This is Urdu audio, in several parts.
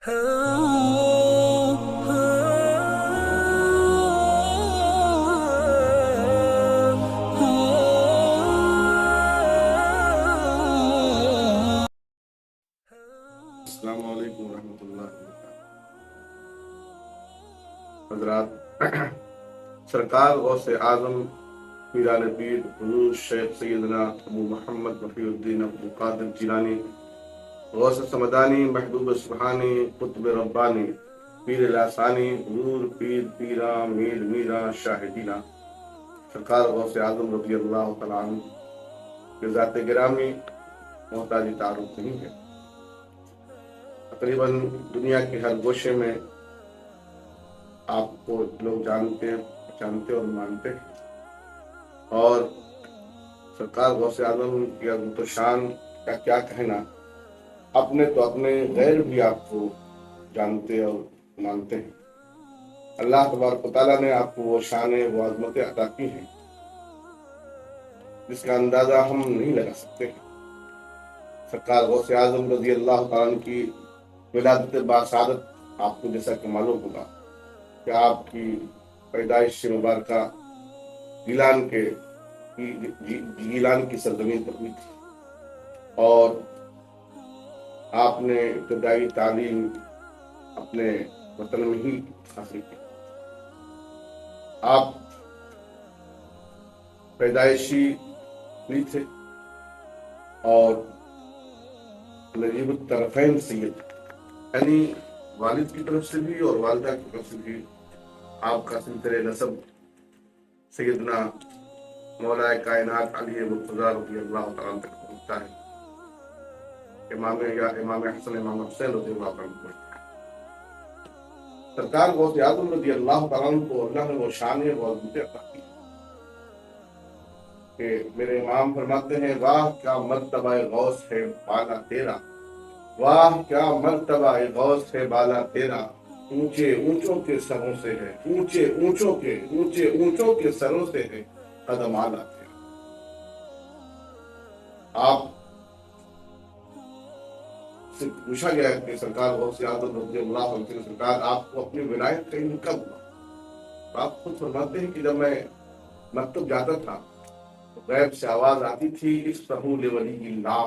السلام علیکم ورحمۃ اللہ وبرکاتہ حضرات، سرکار غوث اعظم پیران پیر حضور شیخ سیدنا ابو محمد محی الدین ابو قادر جیلانی غوث سمدانی محبوب سبحانی قطب ربانی پیر لاسانی حضور پیر پیرا میر میرا شاہدینہ سرکار غوث اعظم رضی اللہ تعالیٰ عنہ کے ذات گرامی محتاج تعارف نہیں ہے۔ تقریباً دنیا کے ہر گوشے میں آپ کو لوگ جانتے پہچانتے اور مانتے ہیں، اور سرکار غوث اعظم کی عظمت و شان کا کیا کہنا، اپنے تو اپنے غیر بھی آپ کو جانتے اور مانتے ہیں۔ اللہ تبارک و تعالیٰ نے آپ کو وہ شانیں وہ عظمتیں عطا کی ہیں جس کا اندازہ ہم نہیں لگا سکتے ہیں۔ سرکار غوث اعظم رضی اللہ تعالیٰ عنہ کی ولادت باسعادت آپ کو جیسا کہ معلوم ہوگا کہ آپ کی پیدائش مبارکہ گیلان کی سرزمین پر ہوئی تھی، اور آپ نے ابتدائی تعلیم اپنے وطن میں ہی حاصل کی۔ آپ پیدائشی ہوئی تھے اور نجیب الطرفین سید، یعنی والد کی طرف سے بھی اور والدہ کی طرف سے بھی آپ کا سلسلہ نسب سیدنا مولا کائنات علی مرتضیٰ رضی اللہ تعالیٰ عنہ تک پہنچتا ہے، امام حسن امام حسین رضی اللہ عنہ پہنچتا ہے۔ سرکار غوث اعظم رضی اللہ تعالیٰ عنہ کو اللہ نے وہ شان وہ عظمتیں عطا کی کہ میرے امام فرماتے ہیں، واہ کیا مرتبہ غوث ہے بالا تیرا، واہ کیا مرتبہ غوث ہے بالا تیرا، اونچے اونچوں کے سروں سے ہے، اونچے اونچوں کے سروں سے ہے قدم آلا تیرا۔ آپ سے پوچھا گیا کہ سرکار غوث اعظم رضی اللہ عنہ سرکار آپ کو اپنی ولایت کا علم کب ہوا؟ تو آپ خود فرماتے ہیں کہ جب میں مکتب جاتا تھا تو غیب سے آواز آتی تھی، افتحوا لولی اللہ،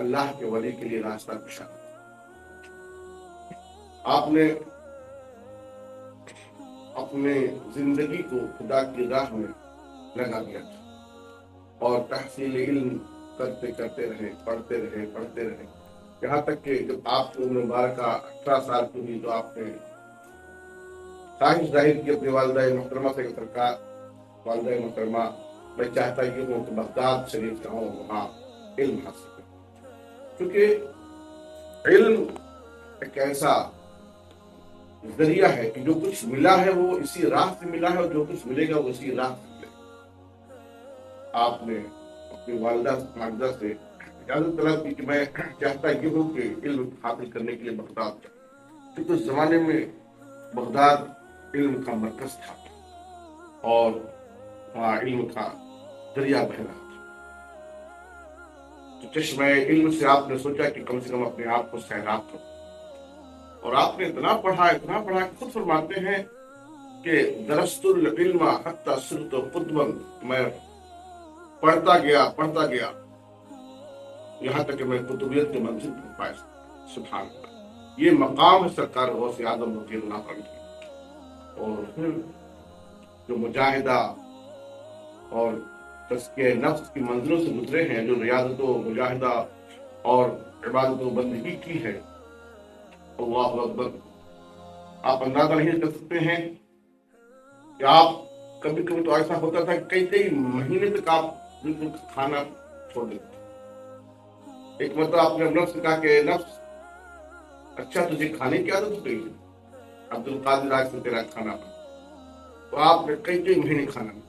اللہ کے ولی کے لیے راستہ کشا۔ آپ نے اپنے زندگی کو خدا کی راہ میں لگا دیا تھا، اور تحصیل علم کرتے رہے، پڑھتے رہے، یہاں تک کہ جب آپ کی عمر مبارکہ 18 سال کی ہوئی تو آپ نے خواہش ظاہر کی اپنی والدہ محترمہ سے کہ سرکار والدہ محترمہ میں چاہتا یہ ہوں کہ بغداد شریف جاؤں، وہاں علم حاصل کروں، کیونکہ علم ایک ایسا ذریعہ ہے کہ جو کچھ ملا ہے وہ اسی راہ سے ملا ہے، اور جو کچھ ملے گا وہ اسی راہ سے ملے گا۔ آپ نے اپنی والدہ سے اجازت طلب کی کہ میں چاہتا یہ ہوں کہ علم حاصل کرنے کے لیے بغداد جاؤں، کیونکہ اس زمانے میں بغداد علم کا مرکز تھا اور وہاں علم کا دریا بہ رہا تھا۔ تو چشمہ علم سے آپ نے سوچا کہ کم سے کم اپنے آپ کو سیراب کرو، اور آپ نے اتنا پڑھا کہ خود فرماتے ہیں کہ درست العلم حتی صرت قطبا، میں پڑھتا گیا یہاں تک کہ میں قطبیت کے منزل پر پائے۔ سبحان اللہ، یہ مقام ہے سرکار غوث اعظم رضی اللہ عنہ کی۔ اور پھر جو مجاہدہ اور تزکیہ نفس کی منزلوں سے گزرے ہیں، جو ریاضت و مجاہدہ اور عبادت و بندگی کی ہے، اللہ اکبر، آپ اندازہ نہیں کر سکتے ہیں کہ آپ کبھی تو ایسا ہوتا تھا کہ کئی مہینے تک آپ بالکل کھانا چھوڑ دیتے تھے۔ ایک مرتبہ آپ نے نفس سے کہا کہ نفس اچھا تجھے کھانے کی عادت ہو گئی ہے، عبد القادر آج سے تیرا کھانا بنا، تو آپ نے کئی مہینے کھانا نہیں،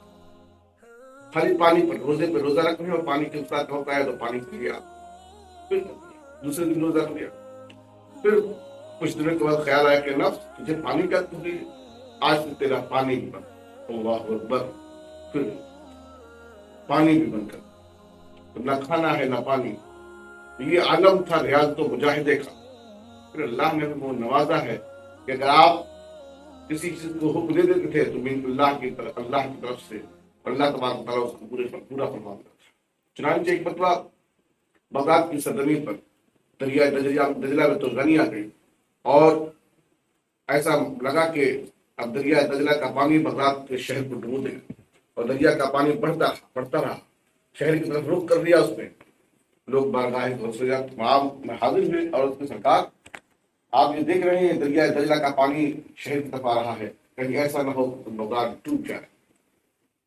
خالی پانی پر روزے پہ روزہ رکھنے اور پانی کے ساتھ ہوتا ہے تو پانی پی لیا، پھر دوسرے دن روزہ رکھ لیا، پھر کچھ دنوں کے بعد خیال آیا کہ نفس تجھے پانی کا تجھے آج سے تیرا پانی بھی بند، اللہ اکبر، پھر پانی بھی بند کر، نہ کھانا ہے نہ پانی۔ یہ عالم تھا ریاضت و مجاہدے کا، پھر اللہ نے وہ نوازا ہے کہ اگر آپ کسی چیز کو حکم دے دیتے تھے تو من اللہ کی طرف سے اللہ تبارک تعالیٰ اس کو پورا فرماتا تھا۔ چنانچہ ایک مرتبہ بغداد کی سرزمین پر دریائے دجلہ میں تو غنی آ گئی اور ایسا لگا کہ اب دریائے دجلہ کا پانی بغداد کے شہر کو ڈبو دے اور دریا کا پانی بڑھتا رہا، شہر کی طرف رخ کر دیا اس نے۔ لوگ بارگاہ میں حاضر ہوئے اور اس کی سرکار آپ یہ دیکھ رہے ہیں دریائے دجلہ کا پانی شہر کی طرف آ رہا ہے، کہیں ایسا نہ ہو کہ بغداد ڈوب جائے۔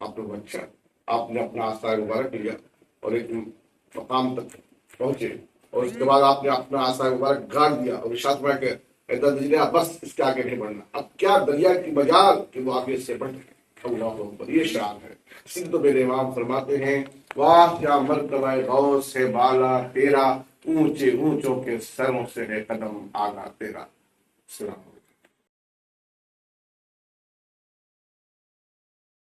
آپ لوگ اچھا، آپ نے اپنا آستہ مبارک لیا اور ایک مقام تک پہنچے اور اس کے بعد آپ نے اپنا آستہ مبارک گاڑ دیا اور ارشاد فرمایا کہ اے دجلہ بس اس کے آگے نہیں بڑھنا، اب کیا دریا کی مجال کہ وہ آگے سے بڑھ جائے۔ اللہ اکبر، یہ شان ہے۔ اسی تو میرے امام فرماتے ہیں واہ کیا مرتبہ غوث ہے بالا تیرا، اونچے اونچوں کے سروں سے ہے قدم آگا تیرا۔ السلام